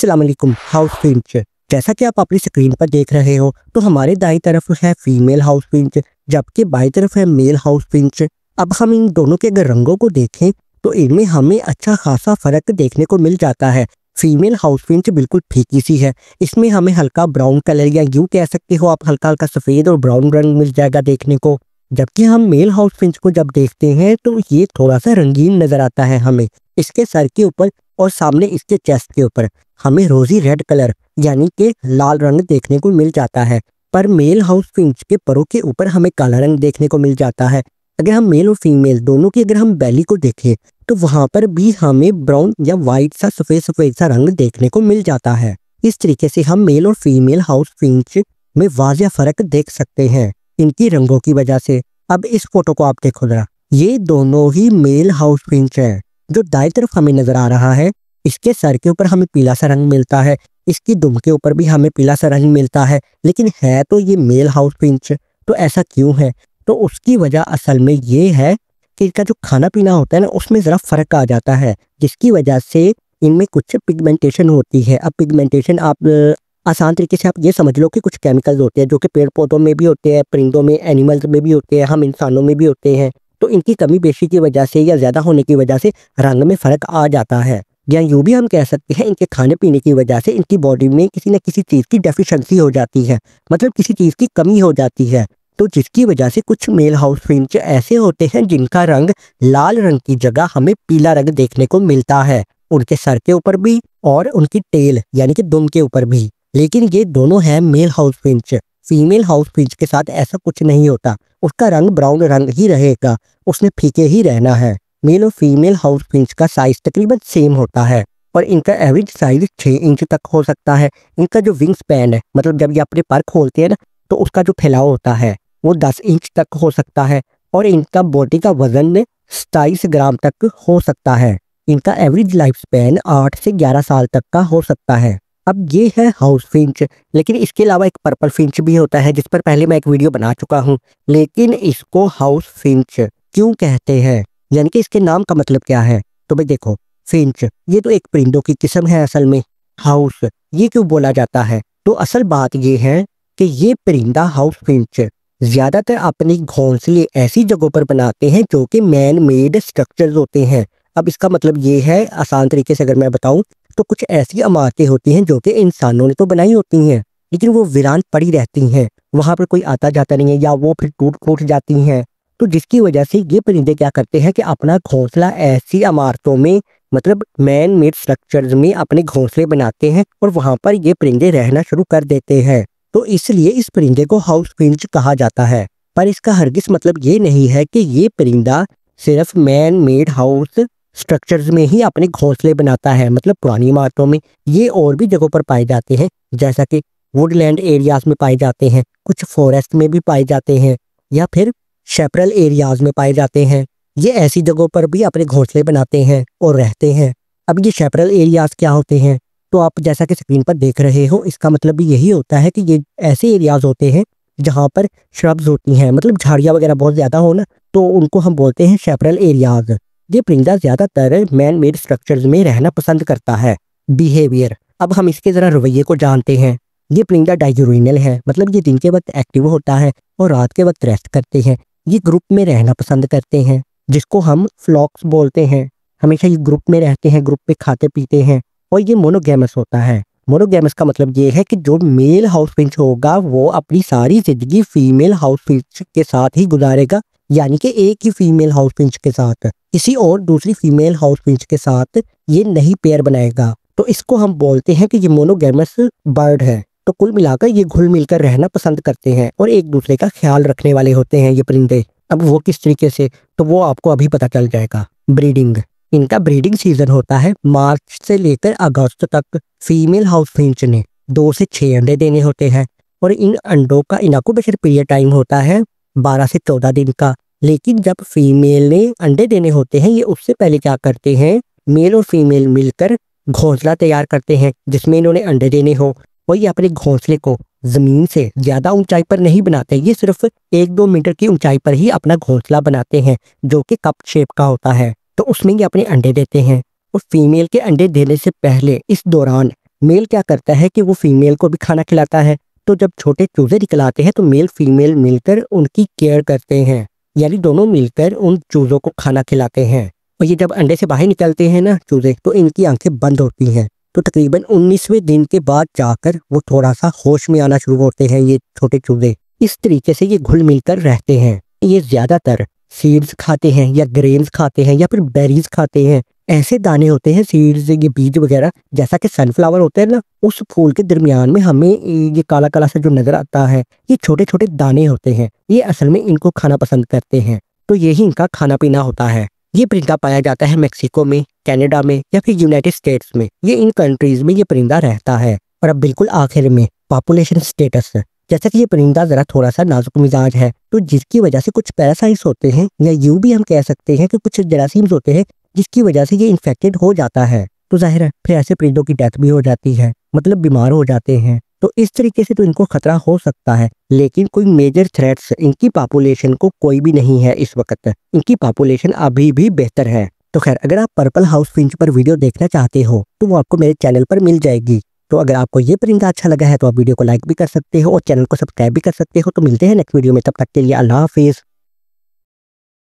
अस्सलाम वालेकुम। House Finch, जैसा कि आप अपनी स्क्रीन पर देख रहे हो तो हमारे दाईं तरफ है फीमेल हाउस फिंच जबकि बाईं तरफ है मेल हाउस फिंच। अब हम इन दोनों के अगर रंगों को देखें तो इनमें हमें अच्छा खासा फर्क देखने को मिल जाता है। फीमेल हाउस फिंच बिल्कुल फीकी सी है, इसमें हमें हल्का ब्राउन कलर या यूं कह सकते हो आप हल्का हल्का सफ़ेद और ब्राउन रंग मिल जाएगा देखने को। जबकि हम मेल हाउस फिंच को जब देखते हैं तो ये थोड़ा सा रंगीन नजर आता है हमें। इसके सर के ऊपर और सामने इसके चेस्ट के ऊपर हमें रोजी रेड कलर यानी कि लाल रंग देखने को मिल जाता है, पर मेल हाउस फिंच के परों के ऊपर हमें काला रंग देखने को मिल जाता है। अगर हम मेल और फीमेल दोनों की अगर हम बैली को देखें तो वहां पर भी हमें ब्राउन या वाइट सा सफेद सफेद सा रंग देखने को मिल जाता है। इस तरीके से हम मेल और फीमेल हाउस फिंच में वाजिया फर्क देख सकते हैं इनकी रंगों की वजह से। अब इस फोटो को आप देखो जरा, ये दोनों ही मेल हाउस फिंच है। जो दाएं तरफ हमें नजर आ रहा है इसके सर के ऊपर हमें पीला सा रंग मिलता है, इसकी दुम के ऊपर भी हमें पीला सा रंग मिलता है, लेकिन है तो ये मेल हाउस फिंच। तो ऐसा क्यों है? तो उसकी वजह असल में ये है कि इनका जो खाना पीना होता है ना उसमें ज़रा फर्क आ जाता है, जिसकी वजह से इनमें कुछ पिगमेंटेशन होती है। अब पिगमेंटेशन आप आसान तरीके से आप ये समझ लो कि कुछ केमिकल्स होते हैं जो कि पेड़ पौधों में भी होते हैं, परिंदों में, एनिमल्स में भी होते हैं, हम इंसानों में भी होते हैं। तो इनकी कमी बेशी की वजह से या ज़्यादा होने की वजह से रंग में फ़र्क आ जाता है। या यूँ भी हम कह सकते हैं इनके खाने पीने की वजह से इनकी बॉडी में किसी न किसी चीज़ की डेफिशिएंसी हो जाती है, मतलब किसी चीज़ की कमी हो जाती है। तो जिसकी वजह से कुछ मेल हाउस फिंच ऐसे होते हैं जिनका रंग लाल रंग की जगह हमें पीला रंग देखने को मिलता है, उनके सर के ऊपर भी और उनकी टेल यानी कि दुम के ऊपर भी। लेकिन ये दोनों हैं male house finch. Female house finch के साथ ऐसा कुछ नहीं होता, उसका रंग ब्राउन रंग ही रहेगा, उसने फीके ही रहना है। मेल और फीमेल हाउस फिंच का साइज तकरीबन सेम होता है और इनका एवरेज साइज 6 इंच तक हो सकता है। इनका जो विंग स्पैन है, मतलब जब ये अपने पर खोलते हैं ना तो उसका जो फैलाव होता है वो 10 इंच तक हो सकता है और इनका बॉडी का वजन 27 ग्राम तक हो सकता है। इनका एवरेज लाइफ स्पैन 8 से 11 साल तक का हो सकता है। अब ये है हाउस फिंच, लेकिन इसके अलावा एक पर्पल फिंच भी होता है जिस पर पहले मैं एक वीडियो बना चुका हूँ। लेकिन इसको हाउस फिंच क्यों कहते हैं, यानी कि इसके नाम का मतलब क्या है? तो भाई देखो, फिंच ये तो एक परिंदों की किस्म है असल में। हाउस ये क्यों बोला जाता है? तो असल बात ये है कि ये परिंदा हाउस फिंच ज्यादातर अपने घोंसले ऐसी जगहों पर बनाते हैं जो कि मैन मेड स्ट्रक्चर्स होते हैं। अब इसका मतलब ये है, आसान तरीके से अगर मैं बताऊं तो कुछ ऐसी इमारतें होती हैं जो कि इंसानों ने तो बनाई होती हैं लेकिन वो वीरान पड़ी रहती हैं, वहां पर कोई आता जाता नहीं है या वो फिर टूट फूट जाती हैं। तो जिसकी वजह से ये परिंदे क्या करते हैं कि अपना घोंसला ऐसी इमारतों में, मतलब मैन मेड स्ट्रक्चर्स में अपने घोंसले बनाते हैं और वहां पर ये परिंदे रहना शुरू कर देते हैं। तो इसलिए इस परिंदे को हाउस फिंच कहा जाता है। पर इसका हरगिज मतलब ये नहीं है कि ये परिंदा सिर्फ मैन मेड हाउस स्ट्रक्चर्स में ही अपने घोंसले बनाता है, मतलब पुरानी इमारतों में। ये और भी जगहों पर पाए जाते हैं, जैसा कि वुडलैंड एरियाज में पाए जाते हैं, कुछ फॉरेस्ट में भी पाए जाते हैं या फिर शेपरल एरियाज में पाए जाते हैं। ये ऐसी जगहों पर भी अपने घोंसले बनाते हैं और रहते हैं। अब ये शेपरल एरियाज क्या होते हैं? तो आप जैसा कि स्क्रीन पर देख रहे हो, इसका मतलब भी यही होता है कि ये ऐसे एरियाज होते हैं जहाँ पर श्रब्स होती हैं, मतलब झाड़ियाँ वगैरह बहुत ज़्यादा हो ना, तो उनको हम बोलते हैं शेपरल एरियाज। ये परिंदा ज़्यादातर मैन मेड स्ट्रक्चर्स में रहना पसंद करता है। बिहेवियर, अब हम इसके ज़रा रवैये को जानते हैं। ये परिंदा डाययूरिनल है, मतलब ये दिन के वक्त एक्टिव होता है और रात के वक्त रेस्ट करते हैं। ये ग्रुप में रहना पसंद करते हैं जिसको हम फ्लॉक्स बोलते हैं। हमेशा ये ग्रुप में रहते हैं, ग्रुप में खाते पीते हैं और ये मोनोगैमस होता है। मोनोगैमस का मतलब ये है कि जो मेल हाउस फिंच होगा वो अपनी सारी जिंदगी फीमेल हाउस फिंच के साथ ही गुजारेगा, यानी कि एक ही फीमेल हाउस फिंच के साथ किसी और दूसरी फीमेल हाउस फिंच के साथ ये नहीं पेयर बनाएगा। तो इसको हम बोलते हैं कि ये मोनोगैमस बर्ड है। तो कुल मिलाकर ये घुल मिलकर रहना पसंद करते हैं और एक दूसरे का ख्याल रखने वाले होते हैं ये परिंदे। अब वो किस तरीके से, तो वो आपको अभी पता चल जाएगा। ब्रीडिंग, इनका ब्रीडिंग सीजन होता है मार्च से लेकर अगस्त तक। फीमेल हाउस फिंच ने 2 से 6 अंडे देने होते हैं और इन अंडों का इनक्यूबेशन पीरियड टाइम होता है 12 से 14 दिन का। लेकिन जब फीमेल ने अंडे देने होते हैं, ये उससे पहले क्या करते हैं, मेल और फीमेल मिलकर घोंसला तैयार करते हैं जिसमें इन्होंने अंडे देने हो। और ये अपने घोंसले को जमीन से ज्यादा ऊंचाई पर नहीं बनाते, ये सिर्फ 1-2 मीटर की ऊंचाई पर ही अपना घोंसला बनाते हैं जो कि कप शेप का होता है। तो उसमें ये अपने अंडे देते हैं और फीमेल के अंडे देने से पहले इस दौरान मेल क्या करता है कि वो फीमेल को भी खाना खिलाता है। तो जब छोटे चूजे निकल आते हैं तो मेल फीमेल मिलकर उनकी केयर करते हैं, यानी दोनों मिलकर उन चूजों को खाना खिलाते हैं। और ये जब अंडे से बाहर निकलते हैं ना चूजे, तो इनकी आंखें बंद होती हैं। तो तकरीबन 19वें दिन के बाद जाकर वो थोड़ा सा होश में आना शुरू होते हैं, ये छोटे चूजे। इस तरीके से ये घुल मिलकर रहते हैं। ये ज्यादातर सीड्स खाते हैं या ग्रेन्स खाते हैं या फिर बेरीज खाते हैं। ऐसे दाने होते हैं सीड्स, ये बीज वगैरह, जैसा कि सनफ्लावर होते हैं ना, उस फूल के दरमियान में हमें ये काला काला सा जो नजर आता है, ये छोटे छोटे दाने होते हैं। ये असल में इनको खाना पसंद करते हैं। तो यही इनका खाना पीना होता है। ये परिंदा पाया जाता है मेक्सिको में, कनाडा में या फिर यूनाइटेड स्टेट्स में। ये इन कंट्रीज में ये परिंदा रहता है। और अब बिल्कुल आखिर में पॉपुलेशन स्टेटस। जैसा कि ये परिंदा जरा थोड़ा सा नाजुक मिजाज है, तो जिसकी वजह से कुछ पैरासाइट्स होते हैं, या यूं भी हम कह सकते हैं कि कुछ जरासीम्स होते हैं जिसकी वजह से ये इन्फेक्टेड हो जाता है। तो जाहिर है फिर ऐसे परिंदों की डेथ भी हो जाती है, मतलब बीमार हो जाते हैं। तो इस तरीके से तो इनको खतरा हो सकता है, लेकिन कोई मेजर थ्रेट्स इनकी पॉपुलेशन को कोई भी नहीं है इस वक्त। इनकी पॉपुलेशन अभी भी बेहतर है। तो खैर, अगर आप पर्पल हाउस फिंच पर वीडियो देखना चाहते हो तो वो आपको मेरे चैनल पर मिल जाएगी। तो अगर आपको ये परिंदा अच्छा लगा है तो आप वीडियो को लाइक भी कर सकते हो और चैनल को सब्सक्राइब भी कर सकते हो। तो मिलते हैं नेक्स्ट वीडियो में, तब तक के लिए अल्लाह हाफिज।